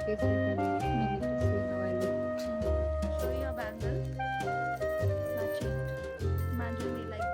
face later. Maybe to see how I look. Show your bangles. Matching. Imagine me like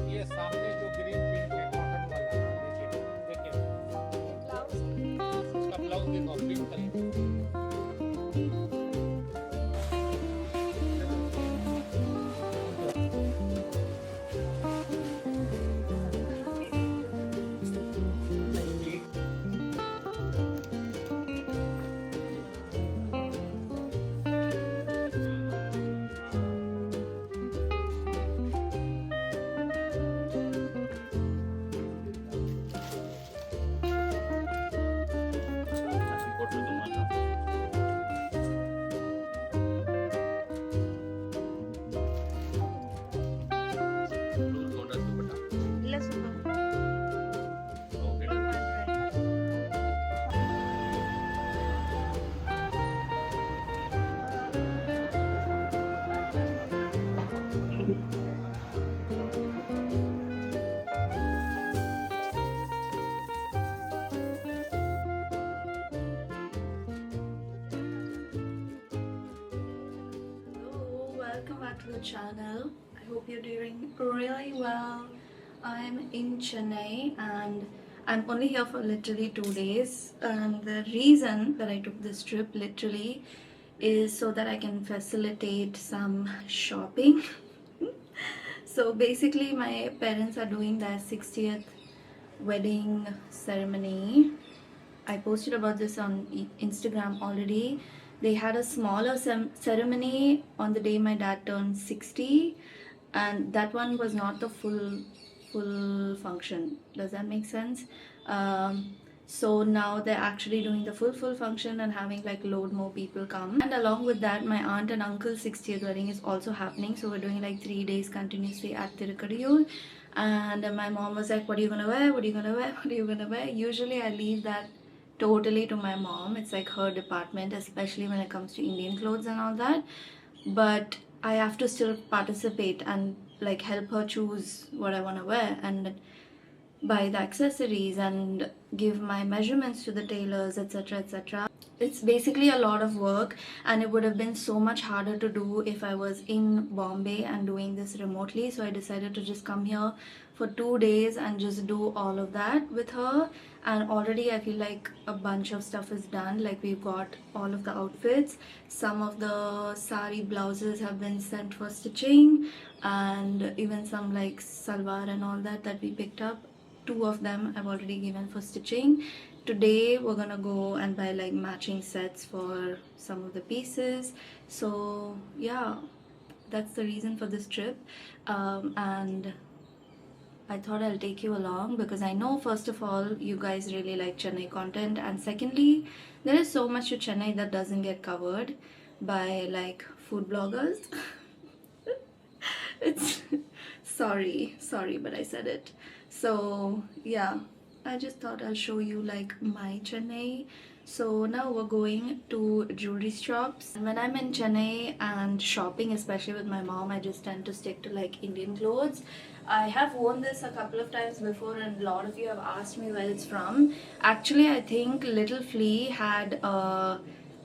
ये सामने जो green pink है cotton वाला, देखिए देखिए उसका ब्लाउज देखो pink colour. Welcome back to the channel. I hope you're doing really well. I'm in Chennai and I'm only here for literally 2 days, and the reason that I took this trip literally is so that I can facilitate some shopping. So basically my parents are doing their 60th wedding ceremony. I posted about this on Instagram already. They had a smaller ceremony on the day my dad turned 60, and that one was not the full function. Does that make sense? So now they're actually doing the full function and having like load more people come. And along with that, my aunt and uncle's 60th wedding is also happening. So we're doing like 3 days continuously at Tirukadiyur. And my mom was like, what are you gonna wear? What are you gonna wear? What are you gonna wear? Usually I leave that totally to my mom. It's like her department, especially when it comes to Indian clothes and all that. But I have to still participate and like help her choose what I want to wear and buy the accessories and give my measurements to the tailors, etc, etc. It's basically a lot of work, and it would have been so much harder to do if I was in Bombay and doing this remotely. So I decided to just come here for 2 days and just do all of that with her. And already I feel like a bunch of stuff is done. Like we've got all of the outfits, some of the sari blouses have been sent for stitching, and even some like salwar and all that we picked up. 2 of them I've already given for stitching. Today we're gonna go and buy like matching sets for some of the pieces. So yeah, that's the reason for this trip. And I thought I'll take you along because I know, first of all, you guys really like Chennai content, and secondly, there is so much to Chennai that doesn't get covered by like food bloggers. It's sorry, but I said it. So yeah, I just thought I'll show you like my Chennai. So now we're going to jewelry shops. And when I'm in Chennai and shopping, especially with my mom, I just tend to stick to like Indian clothes. I have worn this a couple of times before, and a lot of you have asked me where it's from. Actually, I think Little Flea had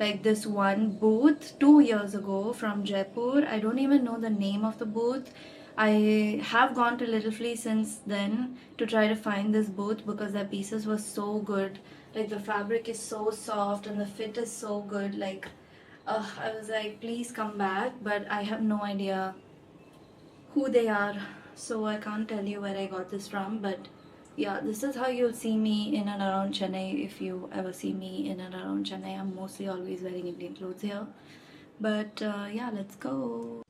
like this one booth 2 years ago from Jaipur. I don't even know the name of the booth. I have gone to Little Flea since then to try to find this booth because their pieces were so good. Like the fabric is so soft and the fit is so good. Like I was like, please come back, but I have no idea who they are, so I can't tell you where I got this from. But yeah, this is how you'll see me in and around Chennai. If you ever see me in and around Chennai, I'm mostly always wearing Indian clothes here. But yeah, let's go.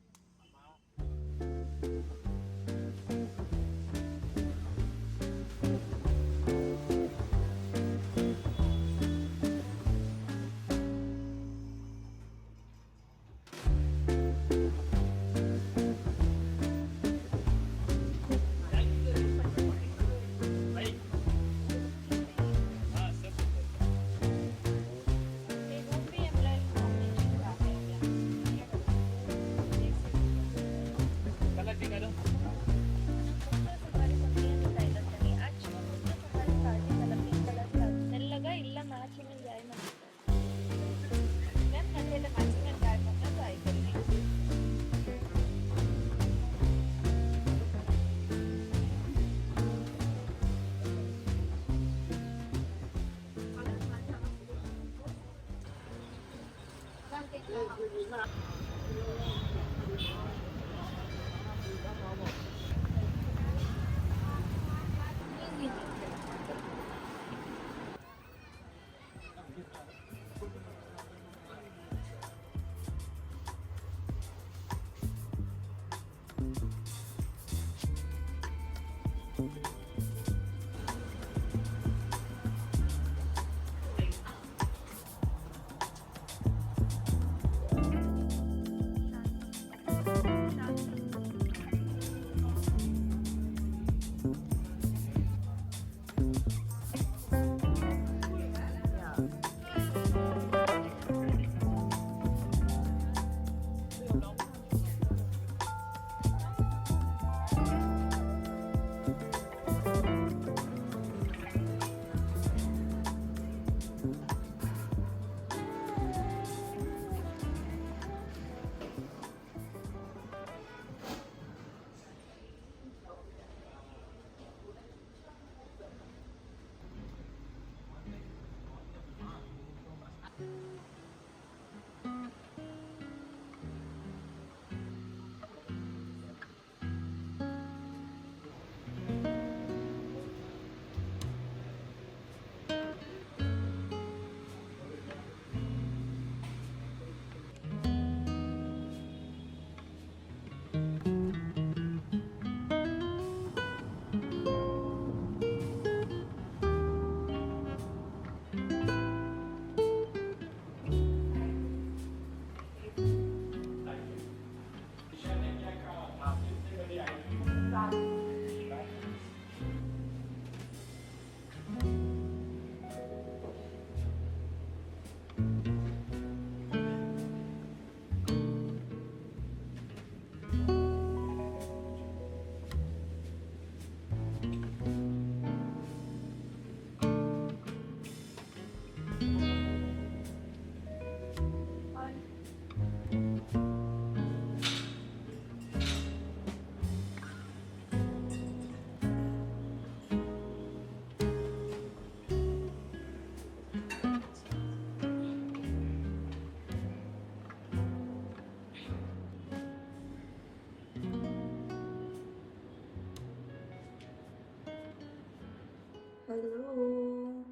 Hello.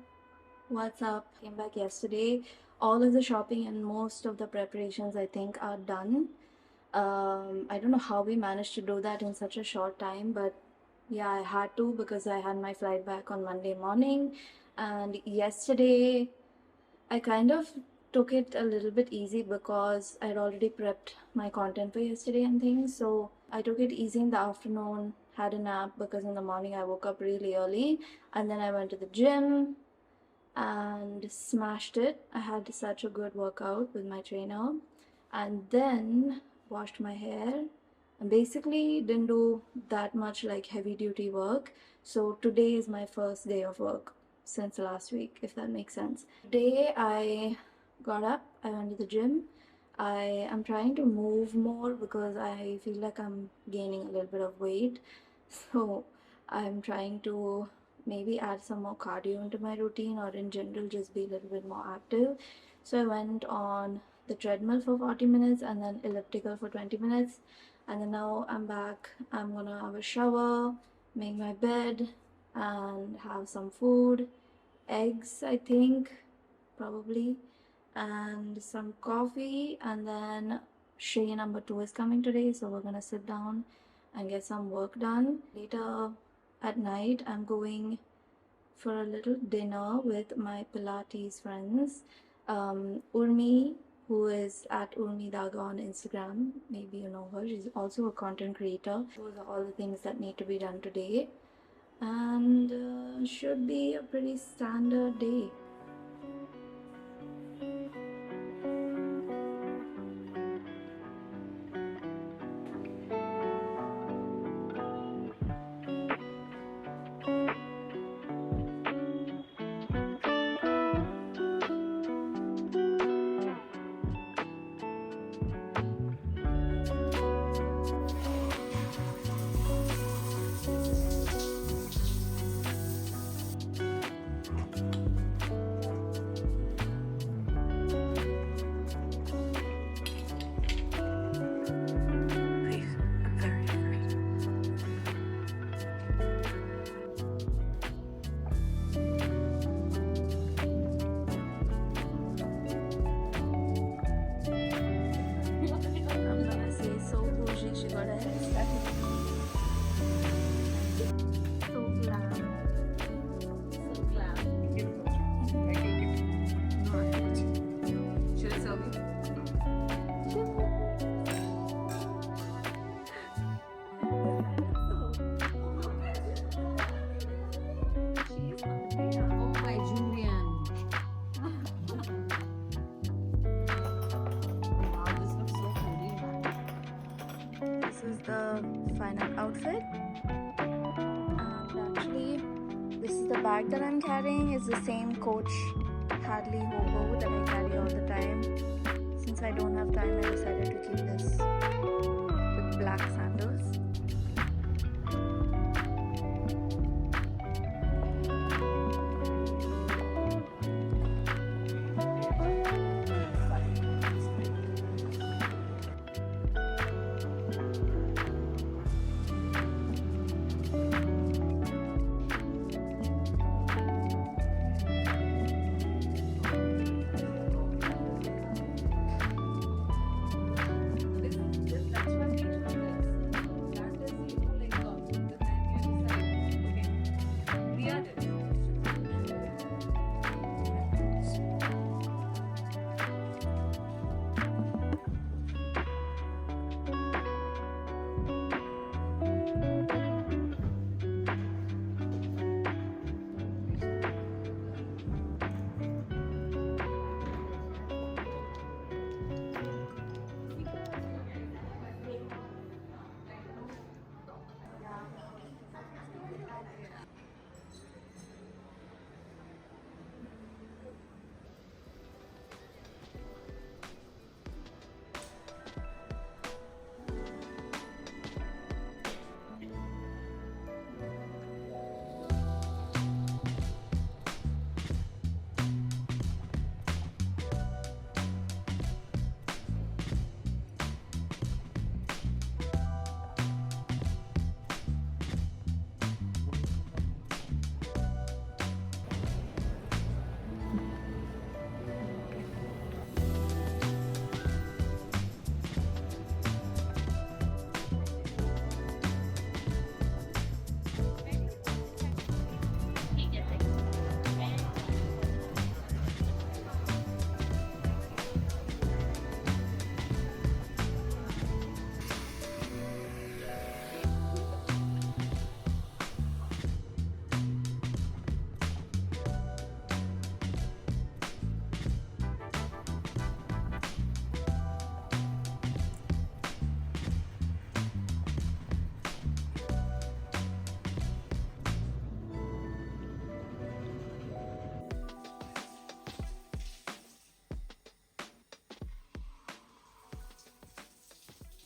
What's up? Came back yesterday. All of the shopping and most of the preparations I think are done. I don't know how we managed to do that in such a short time, but yeah, I had to because I had my flight back on Monday morning. And yesterday, I kind of took it a little bit easy because I'd already prepped my content for yesterday and things. So I took it easy in the afternoon, had a nap because in the morning I woke up really early, and then I went to the gym and smashed it. I had such a good workout with my trainer, and then washed my hair and basically didn't do that much like heavy duty work. So today is my first day of work since last week, if that makes sense. Today I got up, I went to the gym. I am trying to move more because I feel like I'm gaining a little bit of weight. So I'm trying to maybe add some more cardio into my routine, or in general just be a little bit more active. So I went on the treadmill for 40 minutes and then elliptical for 20 minutes, and then now I'm back. I'm gonna have a shower, make my bed, and have some food, eggs I think, probably, and some coffee. And then Shay number 2 is coming today, so we're gonna sit down and get some work done. Later at night I'm going for a little dinner with my Pilates friends. Urmi, who is at Urmi Daga on Instagram, maybe you know her, she's also a content creator. Those are all the things that need to be done today, and should be a pretty standard day. final outfit. And actually, this is the bag that I'm carrying. It's the same Coach Hadley Hobo that I carry all the time. Since I don't have time, I decided to keep this with black sandals.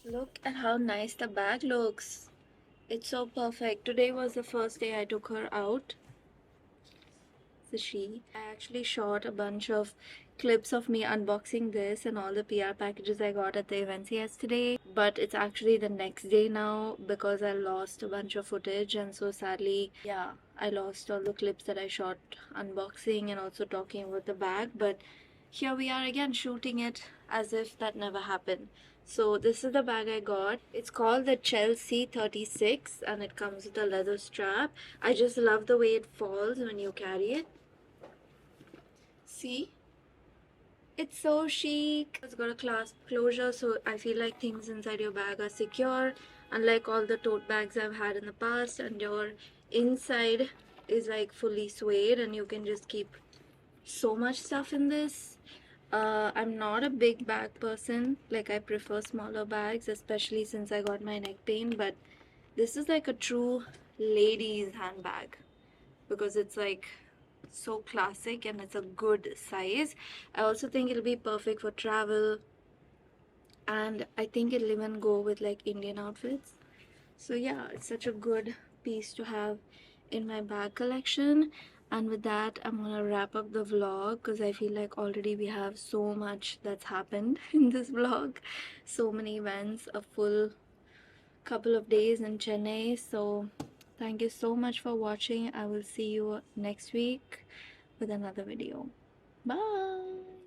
Look at how nice the bag looks. It's so perfect. Today was the first day I took her out. I actually shot a bunch of clips of me unboxing this and all the PR packages I got at the events yesterday, but it's actually the next day now because I lost a bunch of footage, and so sadly, yeah, I lost all the clips that I shot unboxing and also talking about the bag. But here we are again shooting it as if that never happened. So this is the bag I got. It's called the Chelsea 36 and it comes with a leather strap. I just love the way it falls when you carry it. See? It's so chic. It's got a clasp closure, so I feel like things inside your bag are secure, unlike all the tote bags I've had in the past, and your inside is like fully suede and you can just keep so much stuff in this. I'm not a big bag person. Like, I prefer smaller bags, especially since I got my neck pain, but this is like a true ladies handbag because it's like so classic and it's a good size. I also think it'll be perfect for travel, and I think it'll even go with like Indian outfits. So yeah, it's such a good piece to have in my bag collection. And with that, I'm gonna wrap up the vlog because I feel like already we have so much that's happened in this vlog. So many events, a full couple of days in Chennai. So thank you so much for watching. I will see you next week with another video. Bye.